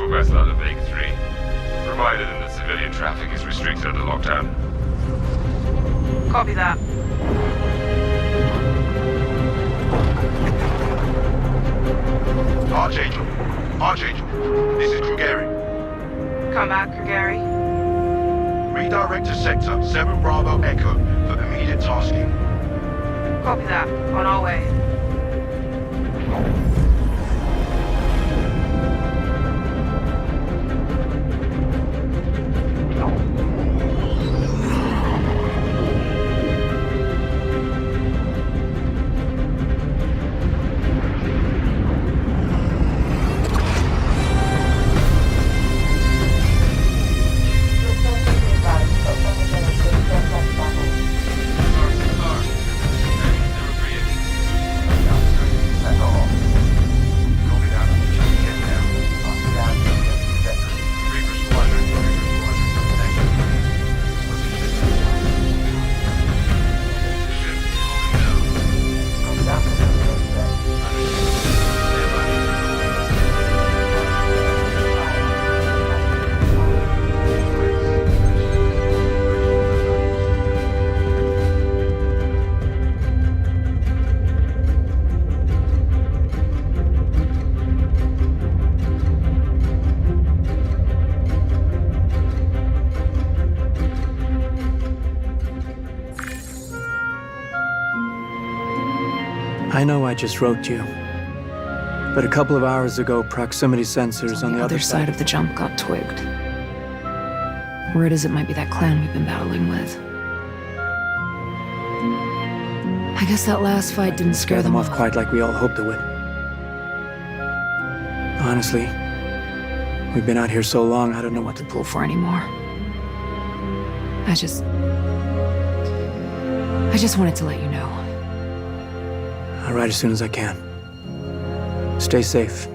commercial vessel out of Vague 3, provided that civilian traffic is restricted under lockdown. Copy that. Archangel, this is Krugeri. Come back, Gary. Redirect to Sector 7 Bravo Echo for immediate tasking. Copy that. On our way. I know I just wrote you, but a couple of hours ago, proximity sensors on the other side of the jump got twigged. Word is it might be that clan we've been battling with. I guess that last fight didn't scare them off quite like we all hoped it would. Honestly, we've been out here so long, I don't know what to pull for anymore. I just wanted to let you know. I'll write as soon as I can. Stay safe.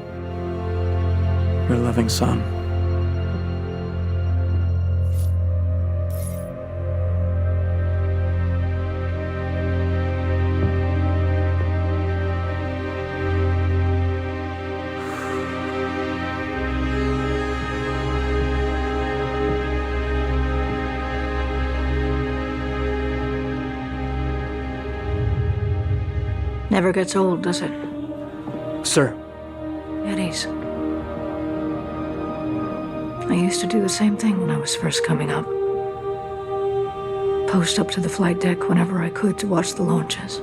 Your loving son. Never gets old, does it? Sir. Eddies. I used to do the same thing when I was first coming up. Post up to the flight deck whenever I could to watch the launches.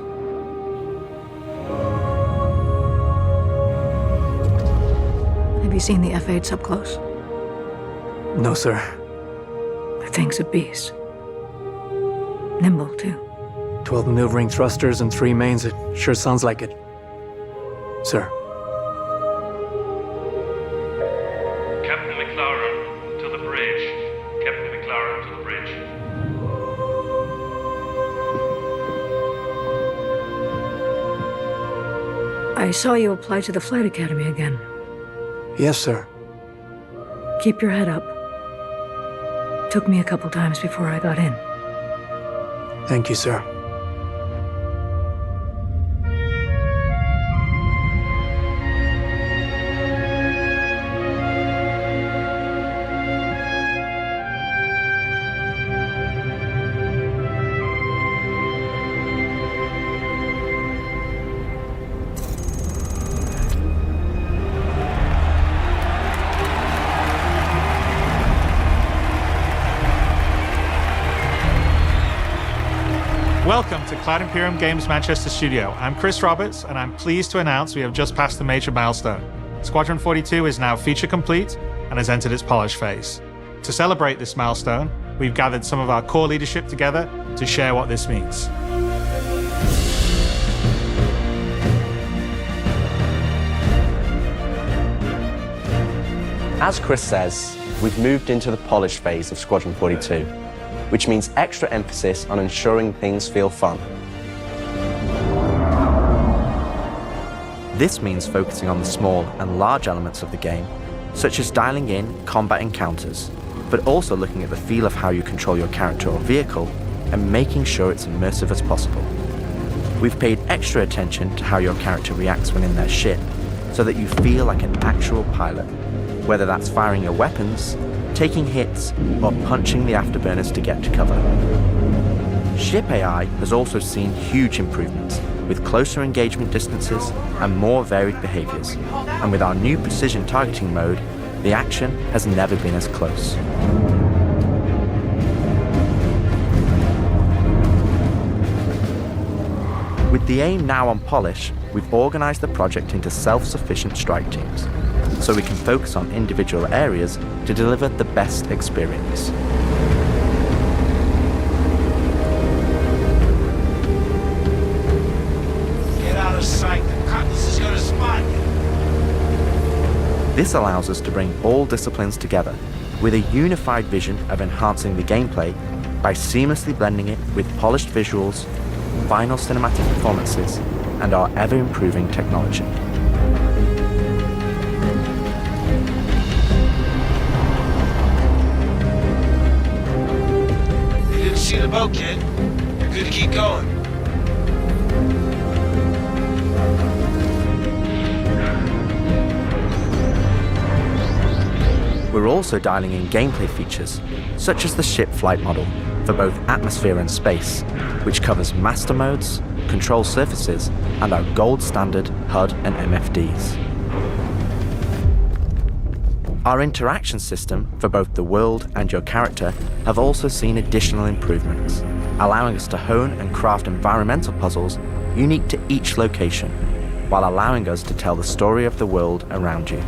Have you seen the F-8s up close? No, sir. The thing's a beast. Nimble, too. 12 maneuvering thrusters and 3 mains. It sure sounds like it. Sir. Captain McLaren, to the bridge. Captain McLaren, to the bridge. I saw you apply to the Flight Academy again. Yes, sir. Keep your head up. Took me a couple times before I got in. Thank you, sir. Welcome to Cloud Imperium Games Manchester Studio. I'm Chris Roberts, and I'm pleased to announce we have just passed a major milestone. Squadron 42 is now feature complete and has entered its polish phase. To celebrate this milestone, we've gathered some of our core leadership together to share what this means. As Chris says, we've moved into the polish phase of Squadron 42, which means extra emphasis on ensuring things feel fun. This means focusing on the small and large elements of the game, such as dialing in combat encounters, but also looking at the feel of how you control your character or vehicle and making sure it's immersive as possible. We've paid extra attention to how your character reacts when in their ship, so that you feel like an actual pilot. whether that's firing your weapons, taking hits, or punching the afterburners to get to cover. Ship AI has also seen huge improvements, with closer engagement distances and more varied behaviors. And with our new precision targeting mode, the action has never been as close. With the aim now on polish, we've organized the project into self-sufficient strike teams, so we can focus on individual areas to deliver the best experience. Get out of sight, the Cutlass is gonna spot you. This allows us to bring all disciplines together with a unified vision of enhancing the gameplay by seamlessly blending it with polished visuals, final cinematic performances, and our ever-improving technology. You didn't see the boat, kid. You're good to keep going. We're also dialing in gameplay features, such as the ship flight model, for both atmosphere and space, which covers master modes, control surfaces, and our gold standard HUD and MFDs. Our interaction system for both the world and your character have also seen additional improvements, allowing us to hone and craft environmental puzzles unique to each location, while allowing us to tell the story of the world around you.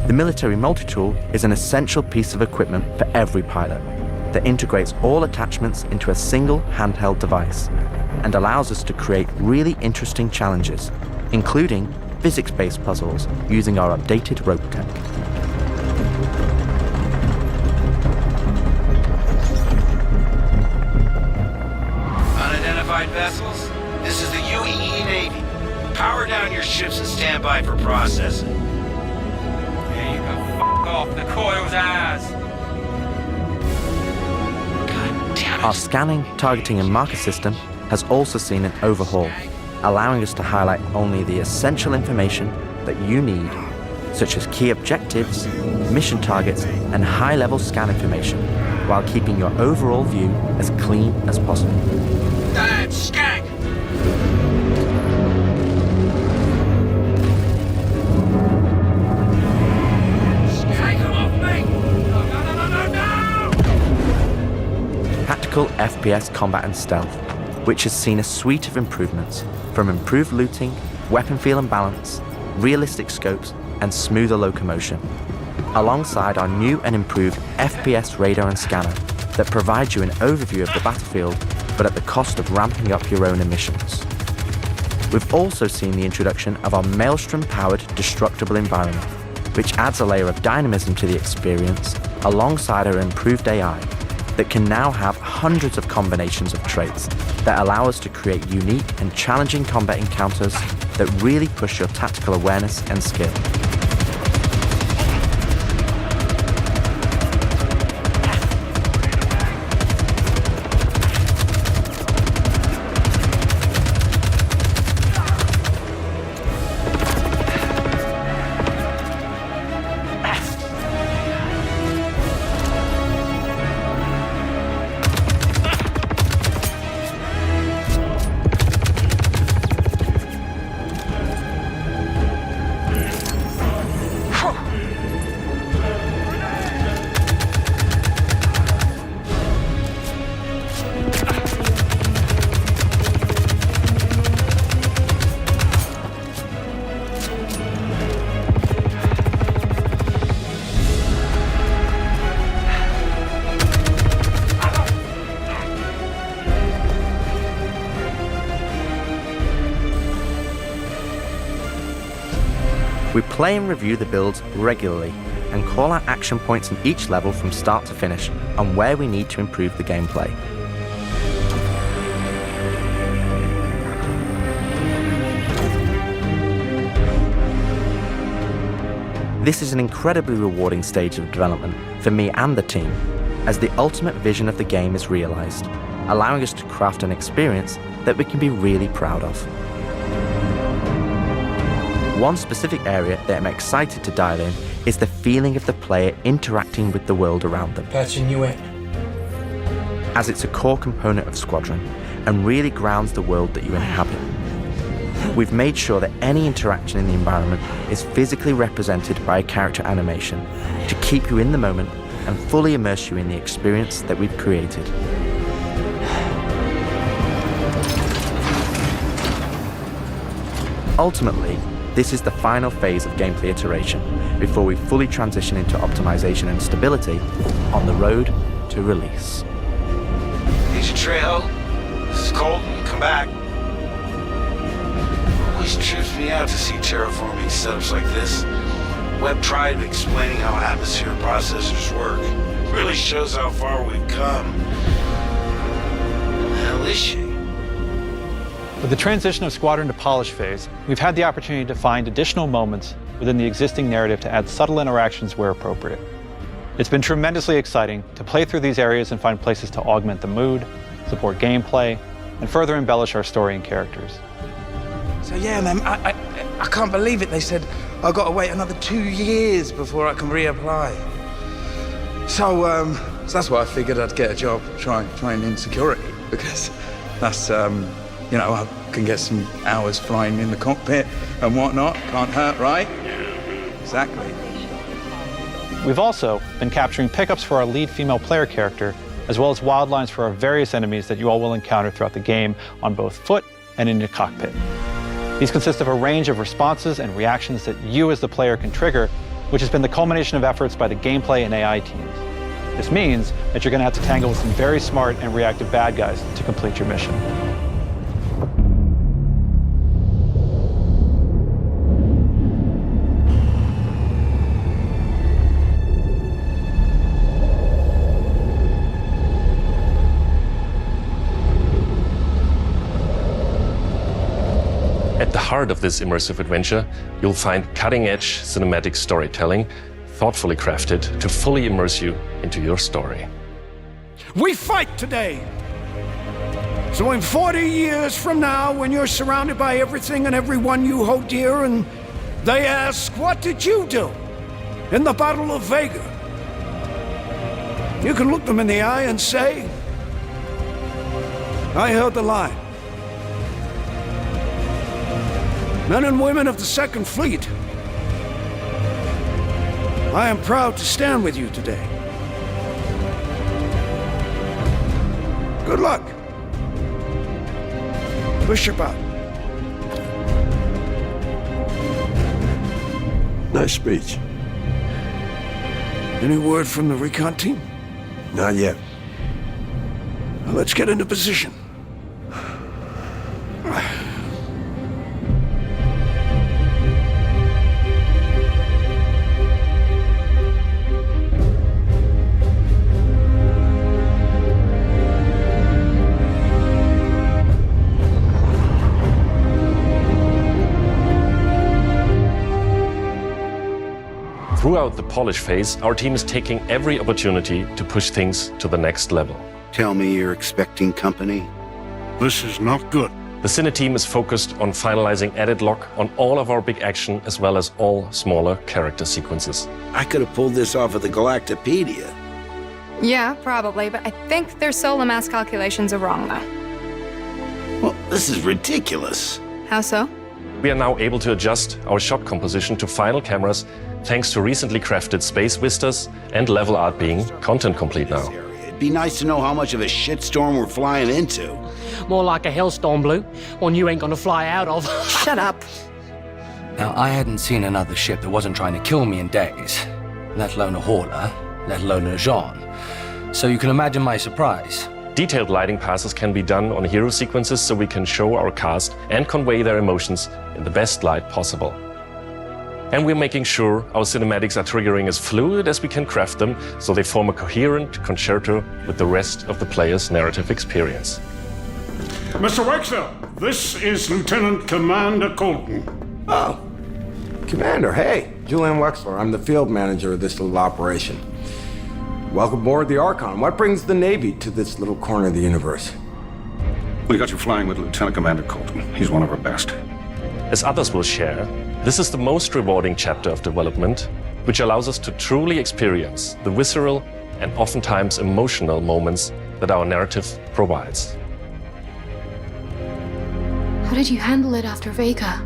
The military multi-tool is an essential piece of equipment for every pilot that integrates all attachments into a single handheld device and allows us to create really interesting challenges, including physics-based puzzles using our updated rope tech. Unidentified vessels? This is the UEE Navy. Power down your ships and stand by for processing. Off the coil's ass. God damn it. Our scanning, targeting, and marker system has also seen an overhaul, allowing us to highlight only the essential information that you need, such as key objectives, mission targets, and high-level scan information, while keeping your overall view as clean as possible. Damn skank! Tactical FPS combat and stealth, which has seen a suite of improvements, from improved looting, weapon feel and balance, realistic scopes, and smoother locomotion, alongside our new and improved FPS radar and scanner that provides you an overview of the battlefield, but at the cost of ramping up your own emissions. We've also seen the introduction of our Maelstrom-powered destructible environment, which adds a layer of dynamism to the experience, alongside our improved AI, that can now have hundreds of combinations of traits that allow us to create unique and challenging combat encounters that really push your tactical awareness and skill. We play and review the builds regularly and call out action points in each level from start to finish on where we need to improve the gameplay. This is an incredibly rewarding stage of development for me and the team, as the ultimate vision of the game is realized, allowing us to craft an experience that we can be really proud of. One specific area that I'm excited to dial in is the feeling of the player interacting with the world around them. Patching you in. As it's a core component of Squadron and really grounds the world that you inhabit. We've made sure that any interaction in the environment is physically represented by a character animation to keep you in the moment and fully immerse you in the experience that we've created. Ultimately, this is the final phase of gameplay iteration before we fully transition into optimization and stability on the road to release. Agent Trejo, this is Colton. Come back. Always trips me out to see terraforming setups like this. Webb tried explaining how atmosphere processors work. Really shows how far we've come. The hell is she? With the transition of Squadron to polish phase, we've had the opportunity to find additional moments within the existing narrative to add subtle interactions where appropriate. It's been tremendously exciting to play through these areas and find places to augment the mood, support gameplay, and further embellish our story and characters. So yeah, man, I can't believe it. They said I've got to wait another 2 years before I can reapply. So that's why I figured I'd get a job trying in security, because that's, you know, I can get some hours flying in the cockpit and whatnot. Can't hurt, right? Exactly. We've also been capturing pickups for our lead female player character, as well as wildlines for our various enemies that you all will encounter throughout the game on both foot and in your cockpit. These consist of a range of responses and reactions that you as the player can trigger, which has been the culmination of efforts by the gameplay and AI teams. This means that you're going to have to tangle with some very smart and reactive bad guys to complete your mission. At the heart of this immersive adventure, you'll find cutting-edge cinematic storytelling, thoughtfully crafted to fully immerse you into your story. We fight today! So in 40 years from now, when you're surrounded by everything and everyone you hold dear, and they ask, what did you do in the Battle of Vega? You can look them in the eye and say, I held the line. Men and women of the Second Fleet, I am proud to stand with you today. Good luck. Bishop out. Nice speech. Any word from the recon team? Not yet. Well, let's get into position. Throughout the polish phase, our team is taking every opportunity to push things to the next level. Tell me you're expecting company? This is not good. The Cine team is focused on finalizing edit lock on all of our big action as well as all smaller character sequences. I could have pulled this off of the Galactopedia. Yeah, probably, but I think their solar mass calculations are wrong, though. Well, this is ridiculous. How so? We are now able to adjust our shot composition to final cameras thanks to recently crafted space vistas and level art being content complete now. It'd be nice to know how much of a shitstorm we're flying into. More like a hellstorm, Blue. One you ain't gonna fly out of. Shut up. Now, I hadn't seen another ship that wasn't trying to kill me in days, let alone a hauler, let alone a Jean. So you can imagine my surprise. Detailed lighting passes can be done on hero sequences so we can show our cast and convey their emotions in the best light possible. And we're making sure our cinematics are triggering as fluid as we can craft them so they form a coherent concerto with the rest of the player's narrative experience. Mr. Wakefield, this is Lieutenant Commander Colton. Oh, Commander, hey. Julian Wexler. I'm the field manager of this little operation. Welcome aboard the Archon. What brings the Navy to this little corner of the universe? We got you flying with Lieutenant Commander Colton. He's one of our best. As others will share, this is the most rewarding chapter of development, which allows us to truly experience the visceral and oftentimes emotional moments that our narrative provides. How did you handle it after Vega?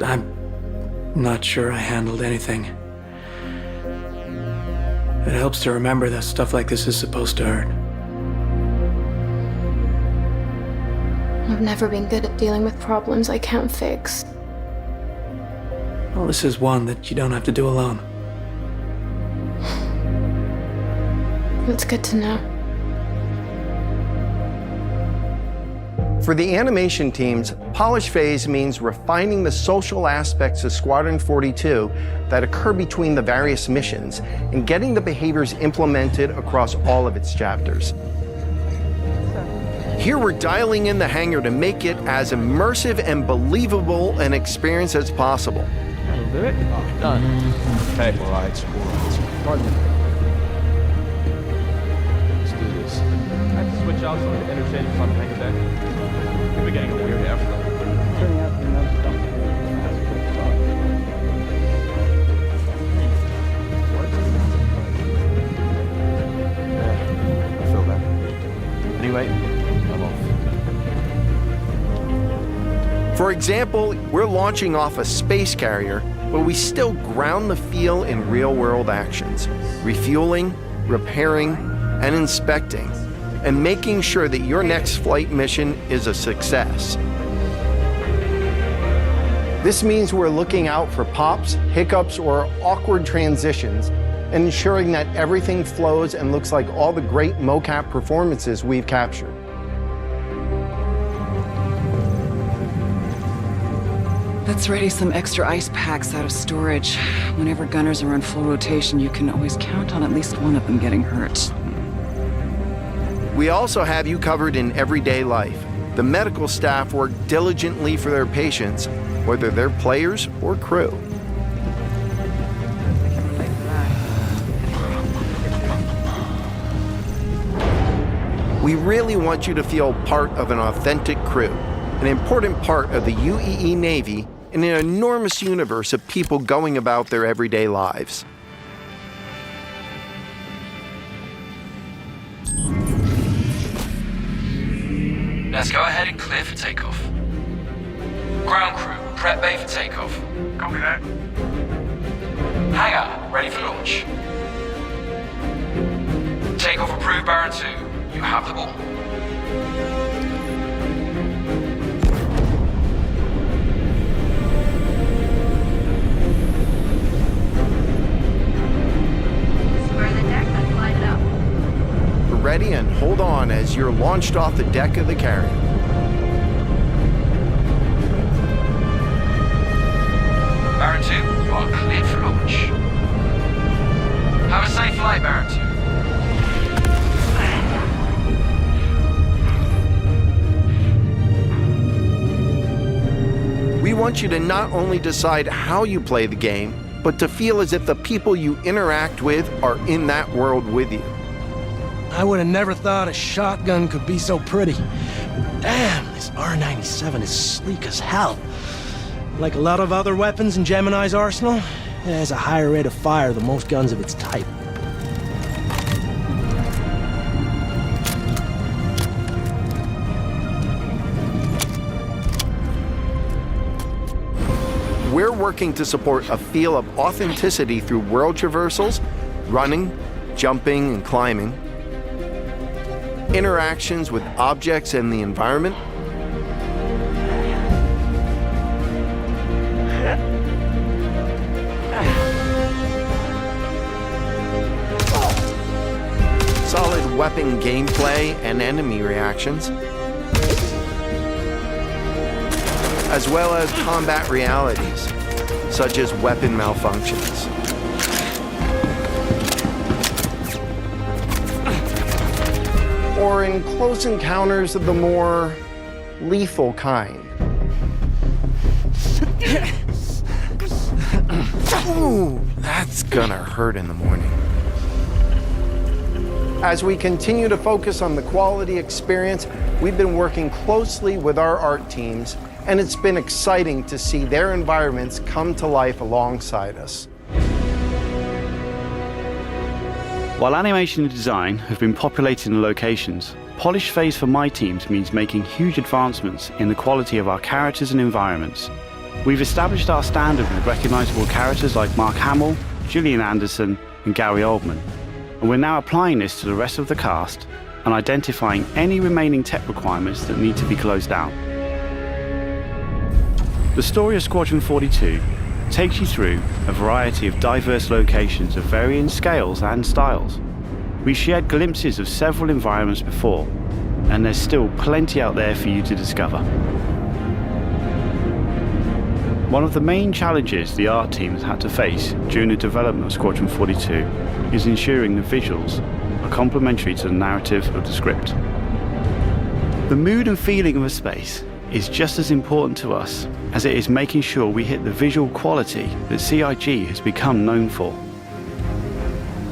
I'm not sure I handled anything. It helps to remember that stuff like this is supposed to hurt. I've never been good at dealing with problems I can't fix. Well, this is one that you don't have to do alone. That's good to know. For the animation teams, polish phase means refining the social aspects of Squadron 42 that occur between the various missions and getting the behaviors implemented across all of its chapters. Here we're dialing in the hangar to make it as immersive and believable an experience as possible. That'll do it. Oh, done. Okay. All right. Pardon me. Let's do this. I have to switch out some of the interchanges on the hangar deck. We're getting a weird airflow. Turning out the amount of stuff. I feel that. Anyway, I'm off. For example, we're launching off a space carrier, but we still ground the feel in real-world actions, refueling, repairing, and inspecting, and making sure that your next flight mission is a success. This means we're looking out for pops, hiccups, or awkward transitions, and ensuring that everything flows and looks like all the great mocap performances we've captured. Let's ready some extra ice packs out of storage. Whenever gunners are on full rotation, you can always count on at least one of them getting hurt. We also have you covered in everyday life. The medical staff work diligently for their patients, whether they're players or crew. We really want you to feel part of an authentic crew, an important part of the UEE Navy in an enormous universe of people going about their everyday lives. Let's go ahead and clear for takeoff. Ground crew, prep bay for takeoff. Copy that. Hangar, ready for launch. Takeoff approved, Baron 2. You have the ball. Square the deck and slide it up. Ready and hold on as you're launched off the deck of the carrier. Baron 2, you are cleared for launch. Have a safe flight, Baron 2. We want you to not only decide how you play the game, but to feel as if the people you interact with are in that world with you. I would have never thought a shotgun could be so pretty. Damn, this R97 is sleek as hell. Like a lot of other weapons in Gemini's arsenal, it has a higher rate of fire than most guns of its type. We're working to support a feel of authenticity through world traversals, running, jumping, and climbing, interactions with objects and the environment, solid weapon gameplay and enemy reactions, as well as combat realities, such as weapon malfunctions. Or in close encounters of the more lethal kind. Ooh, that's gonna hurt in the morning. As we continue to focus on the quality experience, we've been working closely with our art teams, and it's been exciting to see their environments come to life alongside us. While animation and design have been populating the locations, polish phase for my teams means making huge advancements in the quality of our characters and environments. We've established our standard with recognizable characters like Mark Hamill, Gillian Anderson, and Gary Oldman, and we're now applying this to the rest of the cast and identifying any remaining tech requirements that need to be closed out. The story of Squadron 42 takes you through a variety of diverse locations of varying scales and styles. We shared glimpses of several environments before, and there's still plenty out there for you to discover. One of the main challenges the art team has had to face during the development of Squadron 42 is ensuring the visuals are complementary to the narrative of the script. The mood and feeling of a space is just as important to us as it is making sure we hit the visual quality that CIG has become known for.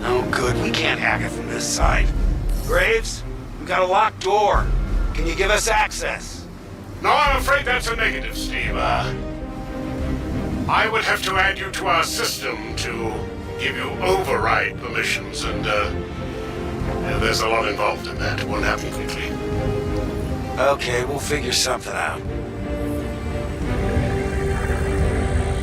Oh, good. We can't hack it from this side. Graves, we got a locked door. Can you give us access? No, I'm afraid that's a negative, Steve. I would have to add you to our system to give you override permissions, and there's a lot involved in that. It won't happen quickly. Okay, we'll figure something out.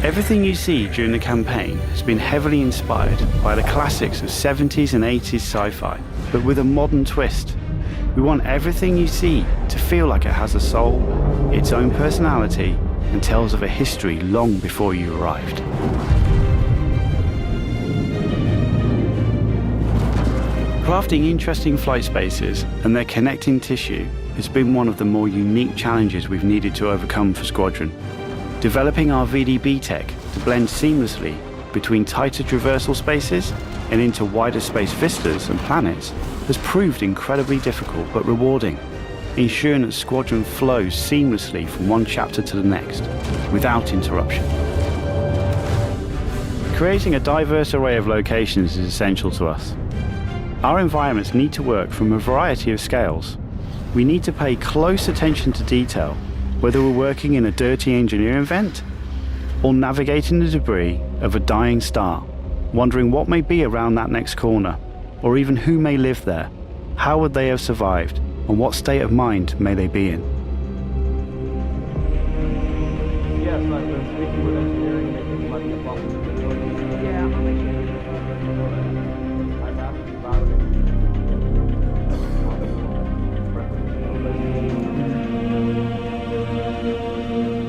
Everything you see during the campaign has been heavily inspired by the classics of 70s and 80s sci-fi, but with a modern twist. We want everything you see to feel like it has a soul, its own personality, and tells of a history long before you arrived. Crafting interesting flight spaces and their connecting tissue has been one of the more unique challenges we've needed to overcome for Squadron. Developing our VDB tech to blend seamlessly between tighter traversal spaces and into wider space vistas and planets has proved incredibly difficult but rewarding, ensuring that Squadron flows seamlessly from one chapter to the next, without interruption. Creating a diverse array of locations is essential to us. Our environments need to work from a variety of scales. We need to pay close attention to detail, whether we're working in a dirty engineering vent or navigating the debris of a dying star, wondering what may be around that next corner, or even who may live there, how would they have survived, and what state of mind may they be in. Yes, I've been speaking with engineering, making money above the facility. Yeah, I'll make sure you I've asked you about it.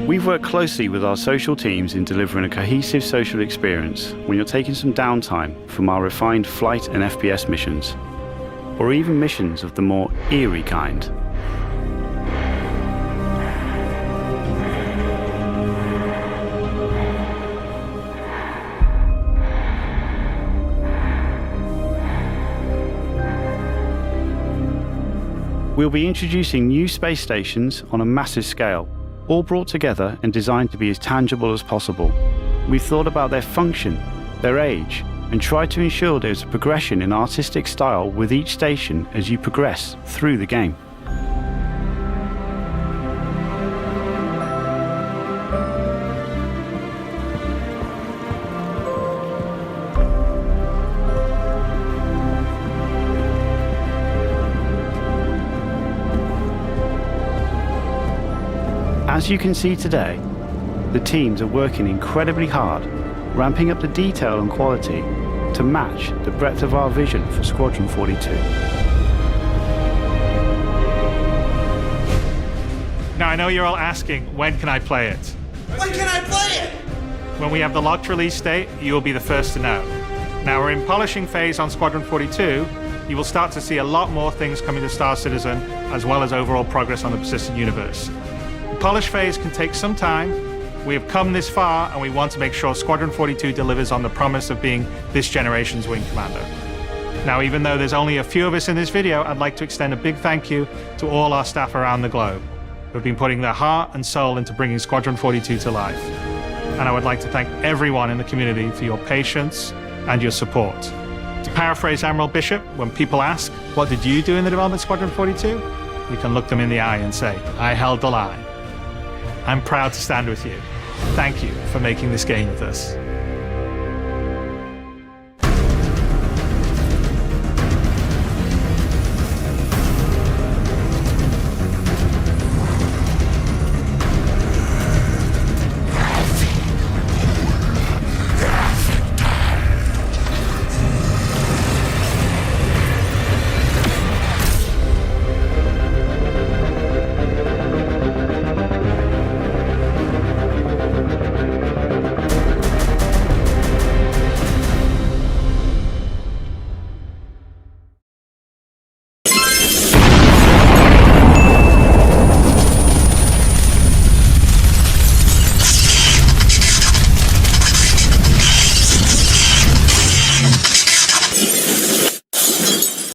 We've worked closely with our social teams in delivering a cohesive social experience when you're taking some downtime from our refined flight and FPS missions, or even missions of the more eerie kind. We'll be introducing new space stations on a massive scale, all brought together and designed to be as tangible as possible. We've thought about their function, their age, and tried to ensure there's a progression in artistic style with each station as you progress through the game. As you can see today, the teams are working incredibly hard, ramping up the detail and quality to match the breadth of our vision for Squadron 42. Now I know you're all asking, when can I play it? When can I play it? When we have the locked release date, you will be the first to know. Now we're in polishing phase on Squadron 42. You will start to see a lot more things coming to Star Citizen, as well as overall progress on the persistent universe. The polish phase can take some time. We have come this far, and we want to make sure Squadron 42 delivers on the promise of being this generation's wing commander. Now, even though there's only a few of us in this video, I'd like to extend a big thank you to all our staff around the globe who have been putting their heart and soul into bringing Squadron 42 to life. and I would like to thank everyone in the community for your patience and your support. To paraphrase Admiral Bishop, when people ask, what did you do in the development of Squadron 42? We can look them in the eye and say, I held the line. I'm proud to stand with you. Thank you for making this game with us.